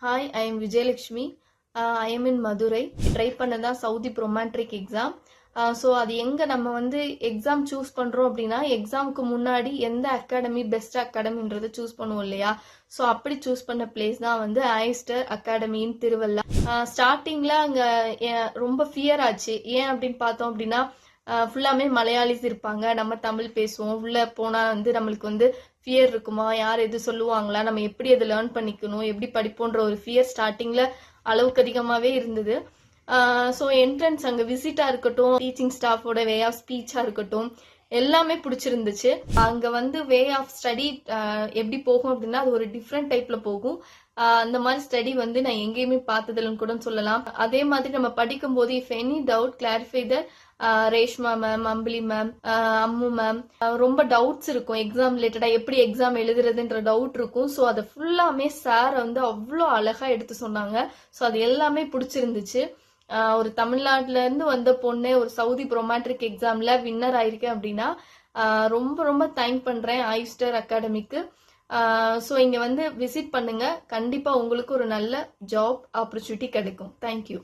Hi, I am Vijayalakshmi. I am in Madurai. Try பண்ணதான் Saudi ப்ரொமாட்ரிக் exam. So அது எங்கே நம்ம எக்ஸாம் சூஸ் பண்ணுறோம் அப்படின்னா எக்ஸாமுக்கு முன்னாடி எந்த அகாடமி பெஸ்ட் அகாடமின்றதை சூஸ் பண்ணுவோம் இல்லையா. ஸோ அப்படி சூஸ் பண்ண பிளேஸ் தான் ஐஸ்டர் அகாடமியின் திருவள்ளா. ஸ்டார்டிங்கில் அங்கே ரொம்ப ஃபியர் ஆச்சு. ஏன் அப்படின்னு பார்த்தோம் அப்படின்னா ஃபுல்லாமே மலையாளிஸ் இருப்பாங்க, நம்ம தமிழ் பேசுவோம். உள்ள போனா நம்மளுக்கு ஃபியர் இருக்குமா, யார் எது சொல்லுவாங்களா, நம்ம எப்படி அதை லேர்ன் பண்ணிக்கணும், எப்படி படிப்போன்ற ஒரு ஃபியர் ஸ்டார்டிங்ல அளவுக்கு அதிகமாவே இருந்தது. ஸோ என்ட்ரன்ஸ் அங்கே விசிட்டா இருக்கட்டும், டீச்சிங் ஸ்டாஃபோட வே ஆஃப் ஸ்பீச்சா இருக்கட்டும், எல்லாமே பிடிச்சிருந்துச்சு. அங்க வே ஆஃப் ஸ்டடி எப்படி போகும் அப்படின்னா அது ஒரு டிஃப்ரெண்ட் டைப்ல போகும். அந்த மாதிரி ஸ்டடி நான் எங்கேயுமே பார்த்ததில்லன்னு கூட சொல்லலாம். அதே மாதிரி நம்ம படிக்கும் போது if any doubt clarify the Reshma ma'am, Ambili ma'am, Ammu ma'am, ரொம்ப டவுட்ஸ் இருக்கும் எக்ஸாம் ரிலேட்டடா, எப்படி எக்ஸாம் எழுதுறதுன்ற டவுட் இருக்கும். ஸோ அதை ஃபுல்லாமே சார் அவ்வளோ அழகா எடுத்து சொன்னாங்க. ஸோ அது எல்லாமே பிடிச்சிருந்துச்சு. ஒரு தமிழ்நாட்டுல இருந்து வந்த பொண்ணு ஒரு சவுதி ப்ரொமாட்ரிக் எக்ஸாம்ல வின்னர் ஆயிருக்கேன் அப்படின்னா ரொம்ப ரொம்ப தேங்க் பண்றேன் ஐஸ்டர் அகாடமிக்கு. ஸோ இங்க விசிட் பண்ணுங்க, கண்டிப்பா உங்களுக்கு ஒரு நல்ல ஜாப் ஆப்பர்ச்சுனிட்டி கிடைக்கும். தேங்க்யூ.